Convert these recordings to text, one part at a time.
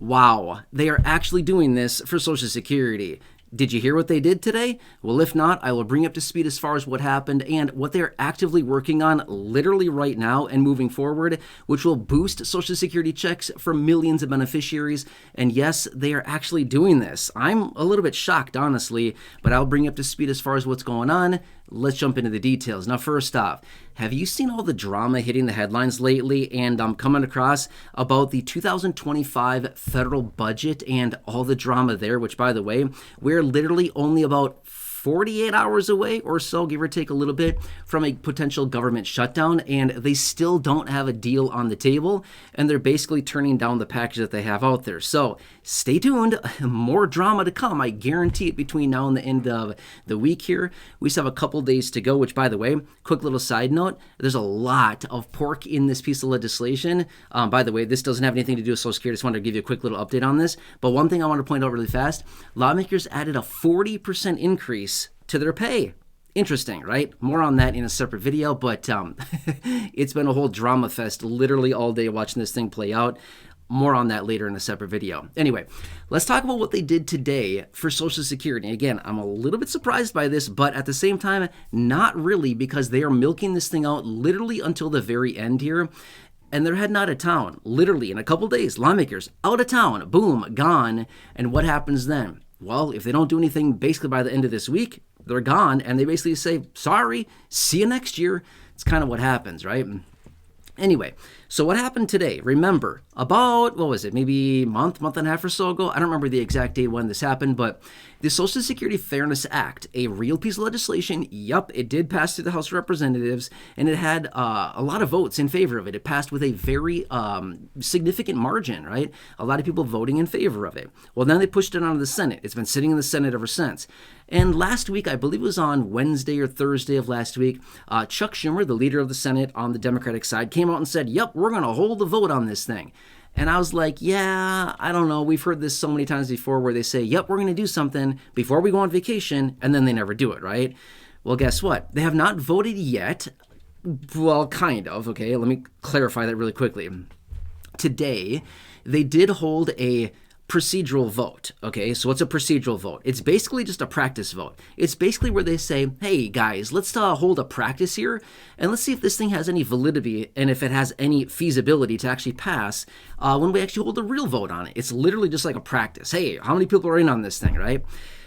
Wow, they are actually doing this for Social Security. Did you hear what they did today? Well, if not, I will bring you up to speed as far as what happened and what they're actively working on literally right now and moving forward, which will boost Social Security checks for millions of beneficiaries. And yes, they are actually doing this. I'm a little bit shocked, honestly, but I'll bring you up to speed as far as what's going on. Let's jump into the details. Now, first off, have you seen all the drama hitting the headlines lately? And I'm coming across about the 2025 federal budget and all the drama there, which, by the way, we're literally only about 48 hours away or so, give or take a little bit, from a potential government shutdown, and they still don't have a deal on the table, and they're basically turning down the package that they have out there. So stay tuned, more drama to come, I guarantee it, between now and the end of the week here. We still have a couple days to go, which, by the way, quick little side note, there's a lot of pork in this piece of legislation. By the way, this doesn't have anything to do with Social Security. I just wanted to give you a quick little update on this, but one thing I want to point out really fast, lawmakers added a 40% increase to their pay. Interesting, right? More on that in a separate video, but it's been a whole drama fest literally all day watching this thing play out. More on that later in a separate video. Anyway, let's talk about what they did today for Social Security. Again, I'm a little bit surprised by this, but at the same time, not really, because they are milking this thing out literally until the very end here. And they're heading out of town, literally in a couple days. Lawmakers out of town, boom, gone. And what happens then? Well, if they don't do anything basically by the end of this week, they're gone, and they basically say, sorry, see you next year. It's kind of what happens, right? Anyway, so what happened today? Remember, about, what was it, maybe month and a half or so ago? I don't remember the exact date when this happened, but the Social Security Fairness Act, a real piece of legislation, yup, it did pass through the House of Representatives, and it had a lot of votes in favor of it. It passed with a very significant margin, right? A lot of people voting in favor of it. Well, then they pushed it onto the Senate. It's been sitting in the Senate ever since. And last week, I believe it was on Wednesday or Thursday of last week, Chuck Schumer, the leader of the Senate on the Democratic side, came out and said, yep, we're going to hold the vote on this thing. And I was like, yeah, I don't know. We've heard this so many times before where they say, yep, we're going to do something before we go on vacation, and then they never do it, right? Well, guess what? They have not voted yet. Well, kind of. Okay, let me clarify that really quickly. Today, they did hold a procedural vote. Okay, so what's a procedural vote? It's basically just a practice vote. It's basically where they say, hey guys, let's hold a practice here and let's see if this thing has any validity and if it has any feasibility to actually pass when we actually hold a real vote on it. It's literally just like a practice. Hey, how many people are in on this thing, right?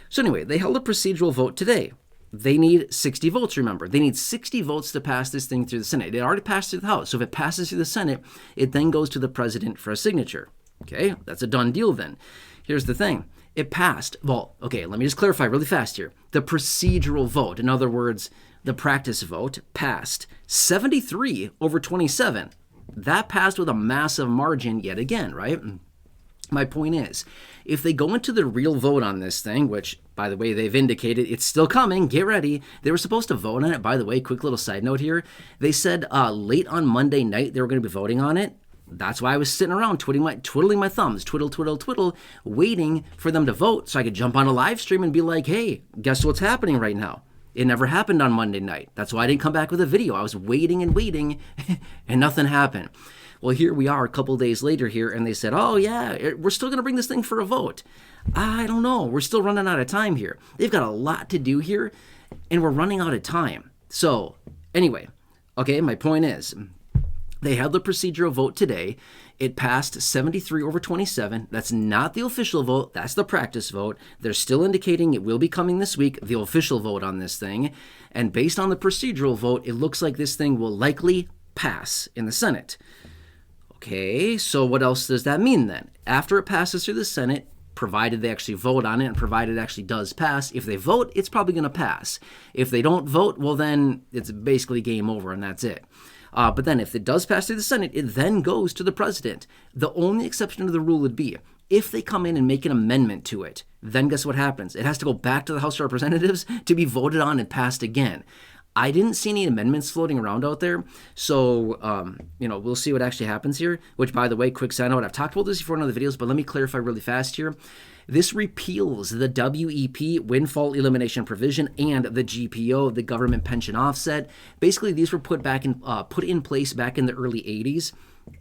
So anyway, they held a procedural vote today. They need 60 votes, remember. They need 60 votes to pass this thing through the Senate. It already passed through the House. So if it passes through the Senate, it then goes to the president for a signature. Okay, that's a done deal then. Here's the thing. It passed. Well, okay, let me just clarify really fast here. The procedural vote, in other words, the practice vote, passed 73 over 27. That passed with a massive margin yet again, right? My point is, if they go into the real vote on this thing, which, by the way, they've indicated it's still coming, get ready. They were supposed to vote on it. By the way, quick little side note here. They said late on Monday night they were going to be voting on it. That's why I was sitting around twiddling my thumbs, twiddle, waiting for them to vote so I could jump on a live stream and be like, hey, guess what's happening right now? It never happened on Monday night. That's why I didn't come back with a video. I was waiting and nothing happened. Well, here we are a couple days later here, and they said, oh, yeah, we're still going to bring this thing for a vote. I don't know. We're still running out of time here. They've got a lot to do here, and we're running out of time. So anyway, okay, my point is, they had the procedural vote today. It passed 73 over 27. That's not the official vote. That's the practice vote. They're still indicating it will be coming this week, the official vote on this thing. And based on the procedural vote, it looks like this thing will likely pass in the Senate. Okay, so what else does that mean then? After it passes through the Senate, provided they actually vote on it and provided it actually does pass, if they vote, it's probably going to pass. If they don't vote, well then it's basically game over and that's it. But then if it does pass through the Senate, it then goes to the president. The only exception to the rule would be if they come in and make an amendment to it, then guess what happens? It has to go back to the House of Representatives to be voted on and passed again. I didn't see any amendments floating around out there, so, we'll see what actually happens here, which, by the way, quick side note, I've talked about this before in other videos, but let me clarify really fast here. This repeals the WEP, windfall elimination provision, and the GPO, the government pension offset. Basically, these were put in place back in the early 80s.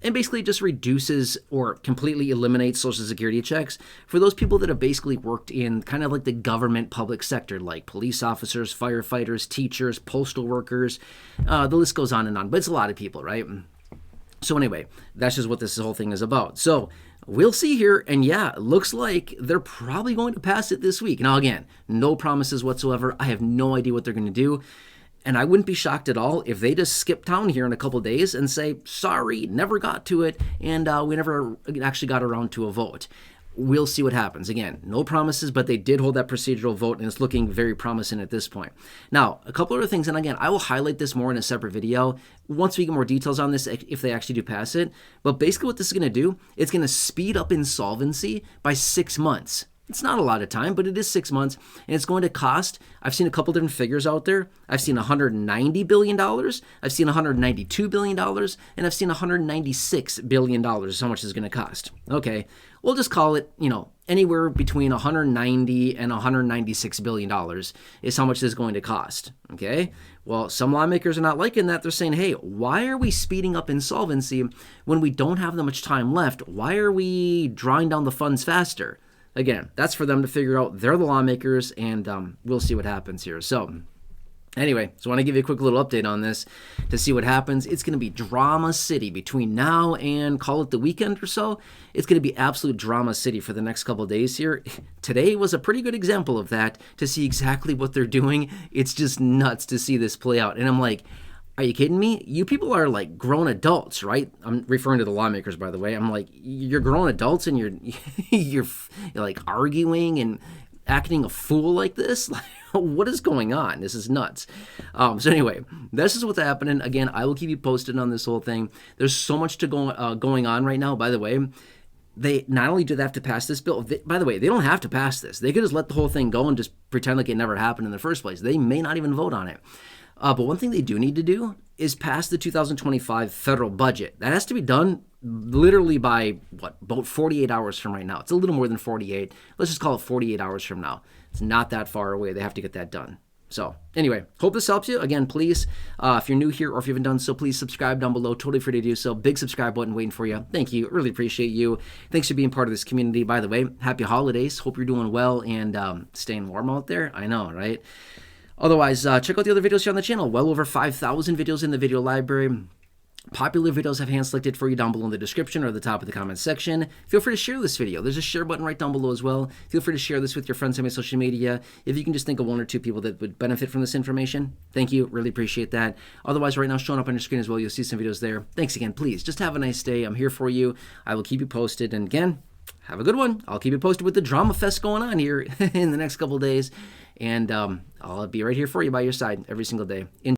and basically just reduces or completely eliminates Social Security checks for those people that have basically worked in kind of like the government public sector, like police officers, firefighters, teachers, postal workers. The list goes on, but it's a lot of people, right? So anyway, that's just what this whole thing is about. So we'll see here, and yeah, it looks like they're probably going to pass it this week. Now again, no promises whatsoever. I have no idea what they're going to do. And I wouldn't be shocked at all if they just skip town here in a couple of days and say, sorry, never got to it, and we never actually got around to a vote. We'll see what happens. Again, no promises, but they did hold that procedural vote, and it's looking very promising at this point. Now, a couple other things, and again, I will highlight this more in a separate video once we get more details on this if they actually do pass it. But basically what this is going to do, it's going to speed up insolvency by 6 months. It's not a lot of time, but it is 6 months, and it's going to cost, I've seen a couple different figures out there. I've seen $190 billion, I've seen $192 billion, and I've seen $196 billion is how much it's going to cost. Okay, we'll just call it, anywhere between $190 and $196 billion is how much this is going to cost. Okay, well, some lawmakers are not liking that. They're saying, hey, why are we speeding up insolvency when we don't have that much time left? Why are we drawing down the funds faster? Again, that's for them to figure out. They're the lawmakers, and we'll see what happens here. So anyway, so I want to give you a quick little update on this to see what happens. It's going to be drama city between now and call it the weekend or so. It's going to be absolute drama city for the next couple of days here. Today was a pretty good example of that to see exactly what they're doing. It's just nuts to see this play out. And I'm like, are you kidding me? You people are like grown adults, right? I'm referring to the lawmakers, by the way. I'm like, you're grown adults and you're like arguing and acting a fool like this? What is going on? This is nuts. So anyway, this is what's happening. Again, I will keep you posted on this whole thing. There's so much going on right now. By the way, they not only do they have to pass this bill, by the way, they don't have to pass this. They could just let the whole thing go and just pretend like it never happened in the first place. They may not even vote on it. But one thing they do need to do is pass the 2025 federal budget. That has to be done literally by, about 48 hours from right now. It's a little more than 48. Let's just call it 48 hours from now. It's not that far away. They have to get that done. So anyway, hope this helps you. Again, please, if you're new here or if you haven't done so, please subscribe down below. Totally free to do so. Big subscribe button waiting for you. Thank you. Really appreciate you. Thanks for being part of this community. By the way, happy holidays. Hope you're doing well and staying warm out there. I know, right? Otherwise, check out the other videos here on the channel. Well over 5,000 videos in the video library. Popular videos I've hand-selected for you down below in the description or the top of the comment section. Feel free to share this video. There's a share button right down below as well. Feel free to share this with your friends on my social media. If you can just think of one or two people that would benefit from this information, thank you. Really appreciate that. Otherwise, right now, showing up on your screen as well, you'll see some videos there. Thanks again. Please, just have a nice day. I'm here for you. I will keep you posted. And again, have a good one. I'll keep you posted with the drama fest going on here in the next couple of days. And I'll be right here for you by your side every single day.